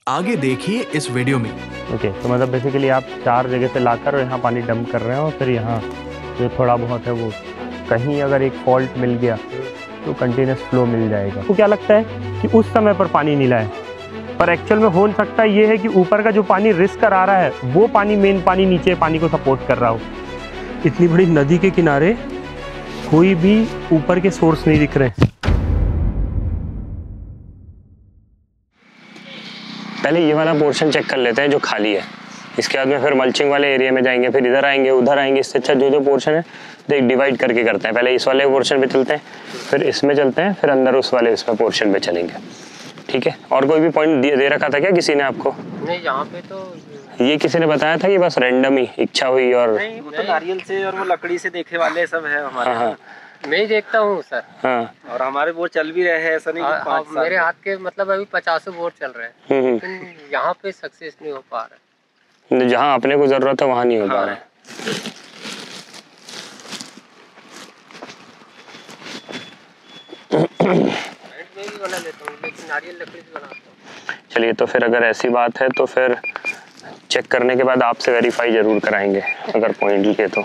आगे देखिए इस वीडियो में। ओके, तो मतलब बेसिकली आप 4 जगह से लाकर यहाँ पानी डंप कर रहे हैं और फिर यहाँ जो थोड़ा बहुत है वो कहीं अगर एक फॉल्ट मिल गया तो कंटिन्यूस फ्लो मिल जाएगा। तो क्या लगता है कि उस समय पर पानी नीला है, पर एक्चुअल में हो सकता है ये है कि ऊपर का जो पानी रिस्क कर आ रहा है वो पानी मेन पानी नीचे पानी को सपोर्ट कर रहा हो। इतनी बड़ी नदी के किनारे कोई भी ऊपर के सोर्स नहीं दिख रहे। पहले ये वाला पोर्शन चेक कर लेते हैं जो खाली है, इसके बाद में फिर मल्चिंग वाले एरिया में जाएंगे, फिर इधर आएंगे उधर आएंगे। इससे अच्छा जो पोर्शन है देख डिवाइड करके करते हैं। पहले इस वाले पोर्शन पे चलते हैं, फिर इसमें चलते हैं, फिर अंदर उस वाले इसमें पोर्शन पे चलेंगे। ठीक है। और कोई भी पॉइंट दे रखा था क्या किसी ने आपको? नहीं, यहाँ पे तो ये किसी ने बताया था कि बस रैंडम ही इच्छा हुई? और नहीं, वो तो नारियल से और वो लकड़ी से देखे वाले सब है हमारे। हाँ, मैं ही देखता हूँ सर। हाँ, और हमारे बोर चल भी रहे हैं, ऐसा नहीं कि 5 साल मेरे हाथ के मतलब अभी 50 बोर चल रहे हैं, लेकिन यहाँ पे सक्सेस नहीं हो पा रहा है। जहाँ अपने को जरूरत है वहाँ नहीं हो पा रहा है। मैं भी बना लेता हूँ, लेकिन नारियल लकड़ी से बनाता हूँ। चलिए, तो फिर अगर ऐसी बात है तो फिर चेक करने के बाद आपसे वेरीफाई जरूर कराएंगे अगर पॉइंट लिखे तो।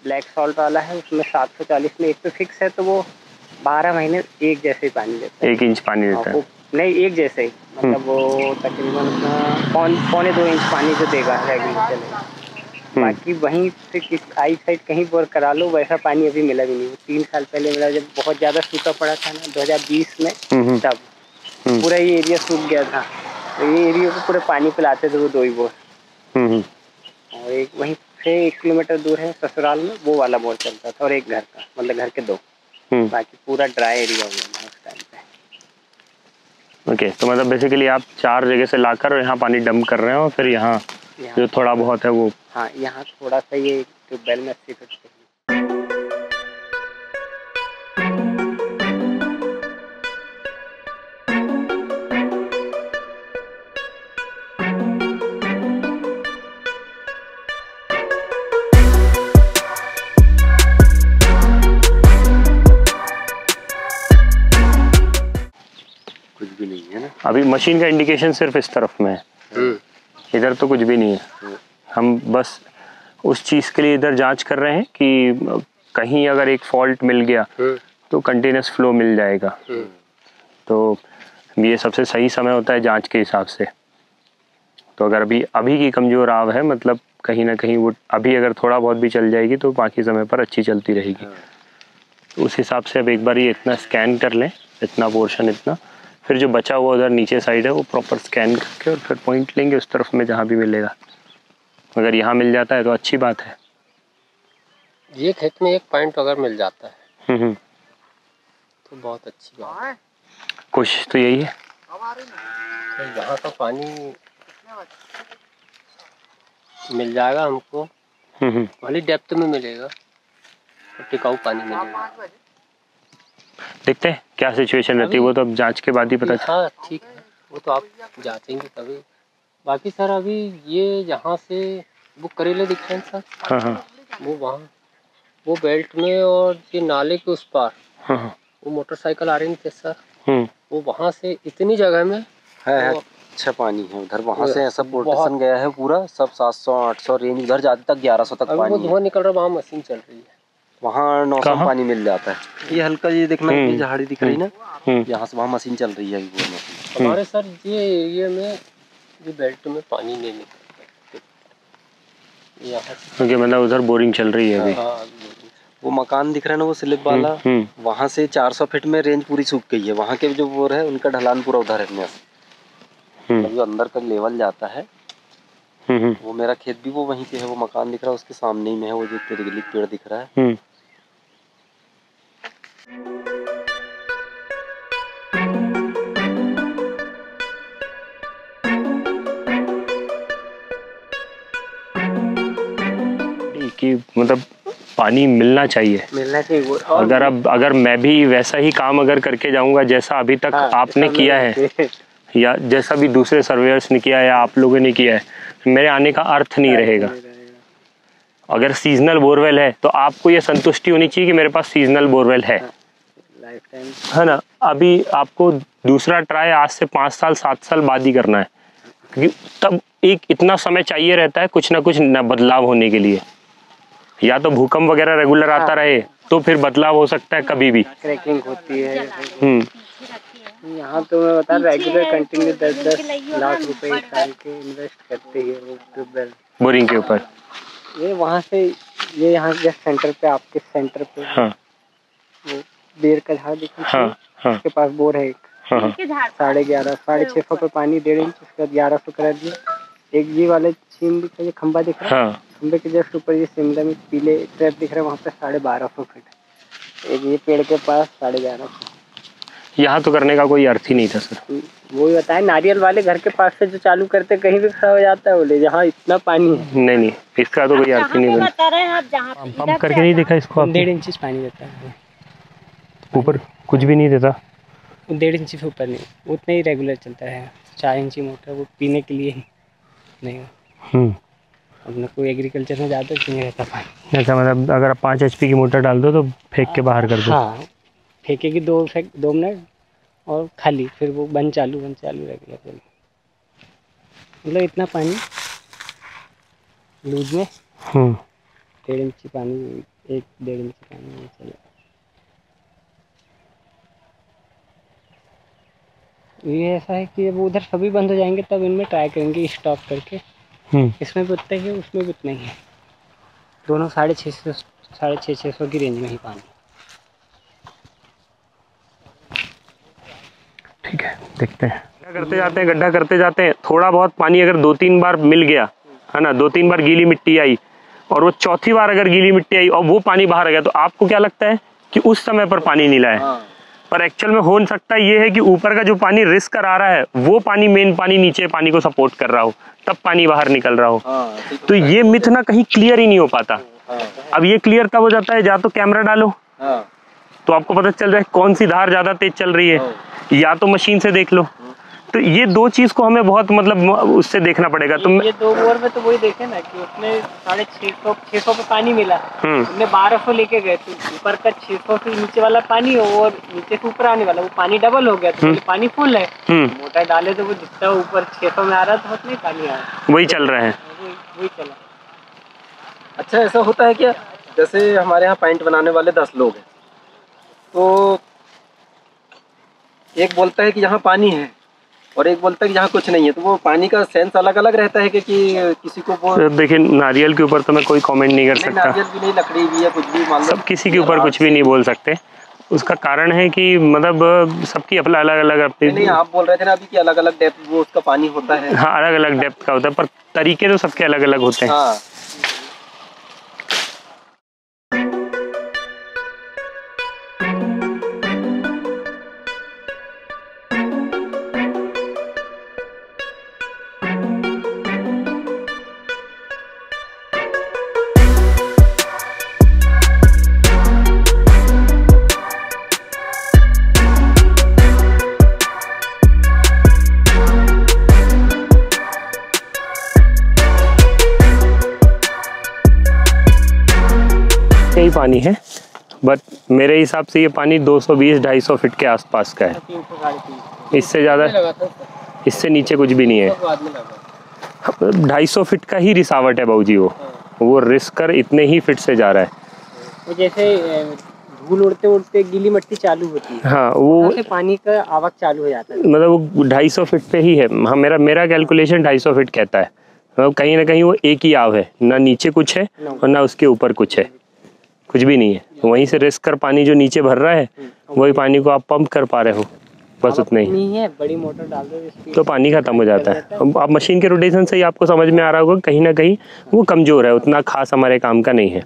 ब्लैक सॉल्ट वाला है, उसमें 740 में एक पे फिक्स है, तो वो 12 महीने एक जैसे ही पानी देता है। 1 इंच पानी देता है? नहीं, एक जैसे ही, मतलब वो तकरीबन 1.25 इंच पानी जो देगा रेगुलर चलेगा। बाकी वहीं से आई साइड कहीं बोर करा लो, वैसा पानी अभी मिला भी नहीं। 3 साल पहले मिला, जब बहुत ज़्यादा सूखा पड़ा था ना 2020 में, तब पूरा ये एरिया सूख गया था। तो ये एरिया को पूरे पानी पिलाते थे वो 2 ही बोर। और एक वहीं से 1 किलोमीटर दूर है ससुराल में, वो वाला बोर चलता था, और एक घर का, मतलब घर के 2। बाकी पूरा ड्राई एरिया हो गया था उस टाइम पे। ओके, तो मतलब बेसिकली आप 4 जगह से लाकर यहाँ पानी डंप कर रहे हैं और फिर यहाँ जो थोड़ा बहुत है वो। हाँ, यहाँ थोड़ा सा ये ट्यूबवेल में 80 फीट चाहिए। कुछ भी नहीं है ना अभी मशीन का इंडिकेशन सिर्फ इस तरफ में है, इधर तो कुछ भी नहीं है। हम बस उस चीज़ के लिए इधर जांच कर रहे हैं कि कहीं अगर एक फॉल्ट मिल गया तो कंटिन्यूस फ्लो मिल जाएगा। तो ये सबसे सही समय होता है जांच के हिसाब से। तो अगर अभी की कमज़ोर आव है, मतलब कहीं ना कहीं वो अभी अगर थोड़ा बहुत भी चल जाएगी तो बाकी समय पर अच्छी चलती रहेगी। तो उस हिसाब से अब एक बार ये इतना स्कैन कर लें, इतना पोर्शन इतना, फिर जो बचा हुआ उधर नीचे साइड है वो प्रॉपर स्कैन करके और फिर पॉइंट लेंगे उस तरफ में जहाँ भी मिलेगा। अगर यहाँ मिल जाता है तो अच्छी बात है। ये खेत में एक पॉइंट अगर मिल जाता है तो बहुत अच्छी बात है। कोशिश तो यही है। तो यहाँ का पानी मिल जाएगा हमको, भली डेप्थ में मिलेगा, तो टिकाऊ पानी मिलेगा। देखते हैं क्या सिचुएशन रहती है, वो तो अब जांच के बाद ही पता चलेगा। हाँ ठीक है, वो तो आप जांचेंगे तभी। बाकी सर अभी ये जहाँ से वो करेले दिख रहे हैं सर, हाँ, वो वहाँ वो बेल्ट में, और ये नाले के उस पार वो मोटरसाइकिल आ रही थी सर, वो वहाँ से इतनी जगह में है अच्छा पानी है उधर। वहाँ से ऐसा पोर्टेशन गया है पूरा, सब 700-800 रेंज उधर जाते तक 1100 तक पानी। वो धुआं निकल रहा है, वहाँ मशीन चल रही है, वहाँ 900 पानी मिल जाता है। ये हल्का ये देखना, ये झाड़ी दिख रही ना, यहाँ से वहाँ मशीन चल रही है अभी वो मशीन। हमारे सर ये एरिया में ये बेल्ट में पानी नहीं निकलता यहाँ से। क्योंकि मतलब उधर बोरिंग चल रही है अभी। वो मकान दिख रहा है ना वो स्लिप वाला, वहाँ से 400 फीट में रेंज पूरी सूख गई है। वहाँ के जो बोर है उनका ढलान पूरा उधर है। जो अंदर का लेवल जाता है वो मेरा खेत भी वो वहीं पे है, वो मकान दिख रहा है उसके सामने ही में है, वो जो पेड़ दिख रहा है कि मतलब पानी मिलना चाहिए। वो अगर मैं भी वैसा ही काम अगर करके जाऊंगा जैसा अभी तक आपने किया है या जैसा भी दूसरे सर्वेयर्स ने किया है या आप लोगों ने किया है, मेरे आने का अर्थ नहीं रहेगा। अगर सीजनल बोरवेल है तो आपको ये संतुष्टि होनी चाहिए कि मेरे पास सीजनल बोरवेल है है ना। अभी आपको दूसरा ट्राई आज से 5 साल 7 साल बाद ही करना है, क्योंकि तब एक इतना समय चाहिए रहता है कुछ ना कुछ बदलाव होने के लिए। या तो भूकंप वगैरह रेगुलर आता रहे तो फिर बदलाव हो सकता है कभी भी। क्रैकिंग होती है। यहाँ तो मैं बता रेगुलर कंटिन्यू 10-10 लाख रुपए एक साल के इन्वेस्ट करते हैं वो ट्यूबवेल बोरिंग के ऊपर। ये वहाँ से ये यहाँ जस्ट सेंटर पे आपके सेंटर पे हाँ वो बेर का झाड़ दिख रहा है। हाँ उसके पास बोर है एक 11.5 650 पे पानी 1.5 इंच, उसके बाद 1100 करा दिया। एक ये वाले छीन दिख रहा है, ये खंबा दिख रहा है, खंबे के जस्ट ऊपर ये शिमला में पीले ट्रैप दिख रहा है, वहाँ पे 1250 फीट। एक ये पेड़ के पास 1150। यहाँ तो करने का कोई अर्थ ही नहीं था सर। वो ही बताया नारियल वाले घर के पास से जो चालू करते कहीं भी खड़ा हो जाता है, बोले जहाँ इतना पानी है। नहीं इसका तो कोई अर्थ ही नहीं बना। पंप करके नहीं देखा इसको? 1.5 इंच पानी देता है ऊपर, कुछ भी नहीं देता। 1.5 इंच से ऊपर नहीं, उतना ही रेगुलर चलता है। 4 इंची मोटर वो पीने के लिए नहीं। अपने को एग्रीकल्चर में ज़्यादा नहीं रहता पानी। ऐसा मतलब अगर आप 5 HP की मोटर डाल दो तो फेंक के बाहर कर दो। हाँ, फेंकेगी 2 मिनट और खाली, फिर वो बंद चालू रेगुलर। मतलब इतना पानी लूज में 1.5 इंच पानी, 1-1.5 इंच पानी चले। ये ऐसा है कि अब उधर सभी बंद हो जाएंगे तब इनमें ट्राई करेंगे स्टॉप करके। इसमें भी उतना ही है, उसमें भी उतना ही है। दोनों 650 की रेंज में ही पानी। ठीक है, देखते हैं। गड्ढा करते जाते हैं, थोड़ा बहुत पानी अगर 2-3 बार मिल गया है ना, 2-3 बार गीली मिट्टी आई और वो चौथी बार अगर गीली मिट्टी आई और वो पानी बाहर आ गया, तो आपको क्या लगता है कि उस समय पर पानी नीला है। पर एक्चुअल में हो सकता है ये है कि ऊपर का जो पानी रिस्क करा रहा है वो पानी, मेन पानी नीचे पानी को सपोर्ट कर रहा हो, तब पानी बाहर निकल रहा हो। तो ये मिथ ना कहीं क्लियर ही नहीं हो पाता। अब ये क्लियर तब हो जाता है या तो कैमरा डालो तो आपको पता चल जाए कौन सी धार ज्यादा तेज चल रही है, या तो मशीन से देख लो। तो ये 2 चीज को हमें बहुत मतलब उससे देखना पड़ेगा। तो ये 2 बोर में तो वही देखे ना कि उसमें 650 पे पानी मिला, हमने 1200 लेके गए, तो ऊपर का 600 से नीचे वाला पानी और नीचे से ऊपर आने वाला वो पानी डबल हो गया। तो पानी फुल है, मोटर डाले तो वो जितना ऊपर 600 में आ रहा था उतना ही पानी आ रहा, वही चल रहा है, वही चला। अच्छा, ऐसा होता है क्या, जैसे हमारे यहाँ पॉइंट बनाने वाले 10 लोग हैं, तो एक बोलता है कि यहाँ पानी है और एक बोलता है कि यहाँ कुछ नहीं है, तो वो पानी का सेंस अलग अलग रहता है कि किसी को वो। देखिए, नारियल के ऊपर तो मैं कोई कमेंट नहीं कर सकता। नारियल भी नहीं, लकड़ी भी है, कुछ भी मान लो, सब किसी के ऊपर कुछ भी नहीं बोल सकते। उसका कारण है कि मतलब सबकी अपना अलग अलग अपनी। नहीं, आप बोल रहे थे ना अभी कि अलग अलग डेप्थ वो उसका पानी होता है। हाँ, अलग अलग डेप्थ का होता है, पर तरीके तो सबके अलग अलग होते हैं। हाँ। यही पानी है, बट मेरे हिसाब से ये पानी 220-250 फीट के आसपास का है। 300-350 इससे ज़्यादा, इससे नीचे कुछ भी नहीं है। 250 फीट का ही रिसावट है बाबूजी। वो रिस्क कर इतने ही फीट से जा रहा है। वो जैसे धूल उड़ते उड़ते गीली मिट्टी चालू होती है, हाँ, वो पानी का आवक चालू हो जाता है। मतलब वो 250 फीट पे ही है। हाँ, मेरा कैलकुलेशन 250 फीट कहता है। मतलब कहीं ना कहीं वो एक ही आव है, ना नीचे कुछ है और ना उसके ऊपर कुछ है, कुछ भी नहीं है। वहीं से रिस्क कर पानी जो नीचे भर रहा है वही पानी को आप पंप कर पा रहे हो, बस उतना ही। नहीं है, बड़ी मोटर डाल दो तो पानी खत्म हो जाता है। अब आप मशीन के रोटेशन से ही आपको समझ में आ रहा होगा कहीं ना कहीं वो कमजोर है, उतना खास हमारे काम का नहीं है।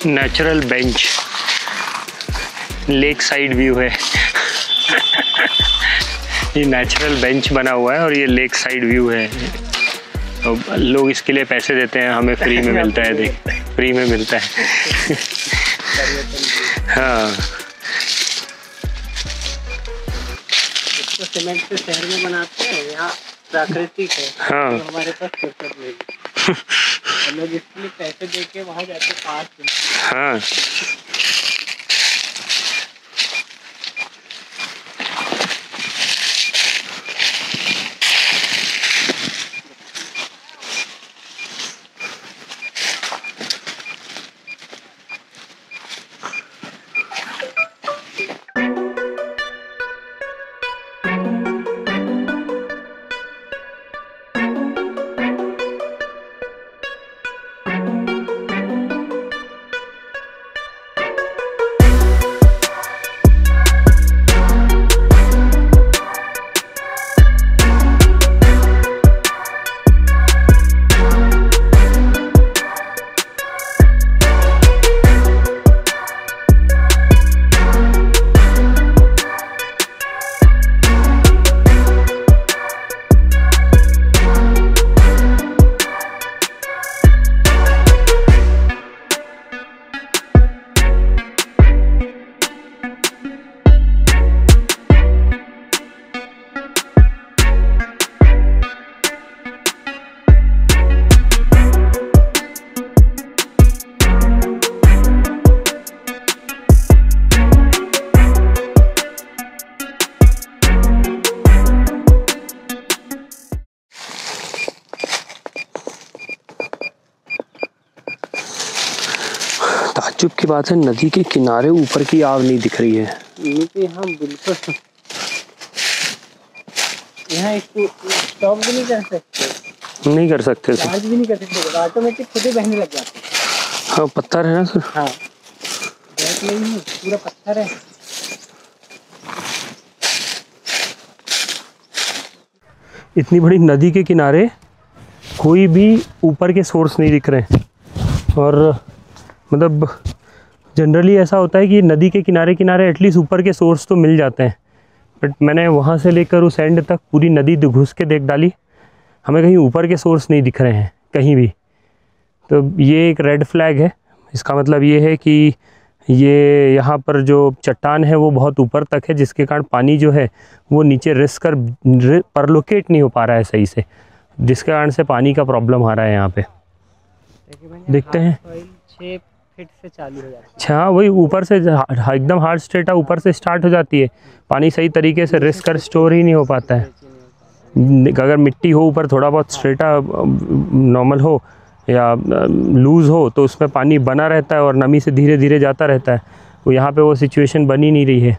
Natural bench, lake side view है। ये नेचुरल बेंच बना हुआ है और ये लेक साइड व्यू है। तो लोग इसके लिए पैसे देते हैं, हमें फ्री में मिलता है। देख, फ्री में मिलता है। हाँ, तो सीमेंट से शहर में बनाते हैं, यहाँ प्राकृतिक है। हाँ। तो हमारे पास फुर्सत नहीं, हम लोग इसके लिए पैसे दे के वहाँ जाते पास में। हाँ। ताज्जुब की बात है, नदी के किनारे ऊपर की आग नहीं दिख रही है। नीचे हम बिल्कुल यहाँ इसको स्टॉप भी नहीं कर सकते, नहीं कर सकते सर। चार्ज भी नहीं कर सकते, ऑटोमेटिक खुद ही बहने लग जाते। हाँ, पत्थर है ना सर। हाँ, बैठ नहीं है, पूरा पत्थर है। इतनी बड़ी नदी के किनारे कोई भी ऊपर के सोर्स नहीं दिख रहे। और मतलब जनरली ऐसा होता है कि नदी के किनारे किनारे एटलीस्ट ऊपर के सोर्स तो मिल जाते हैं, बट मैंने वहाँ से लेकर उस एंड तक पूरी नदी घुस के देख डाली, हमें कहीं ऊपर के सोर्स नहीं दिख रहे हैं कहीं भी। तो ये एक रेड फ्लैग है। इसका मतलब ये है कि ये यहाँ पर जो चट्टान है वो बहुत ऊपर तक है, जिसके कारण पानी जो है वो नीचे रिस कर परलोकेट नहीं हो पा रहा है सही से, जिसके कारण से पानी का प्रॉब्लम आ रहा है यहाँ पे। देखते हैं। 6 फीट से चालू हो जाती है। अच्छा, वही ऊपर से एकदम हार्ड स्ट्रेटा ऊपर से स्टार्ट हो जाती है। पानी सही तरीके से रिस कर स्टोर ही नहीं हो पाता है। अगर मिट्टी हो ऊपर, थोड़ा बहुत स्ट्रेटा नॉर्मल हो या लूज़ हो तो उसमें पानी बना रहता है और नमी से धीरे धीरे जाता रहता है। वो यहाँ पे वो सिचुएशन बन ही नहीं रही है।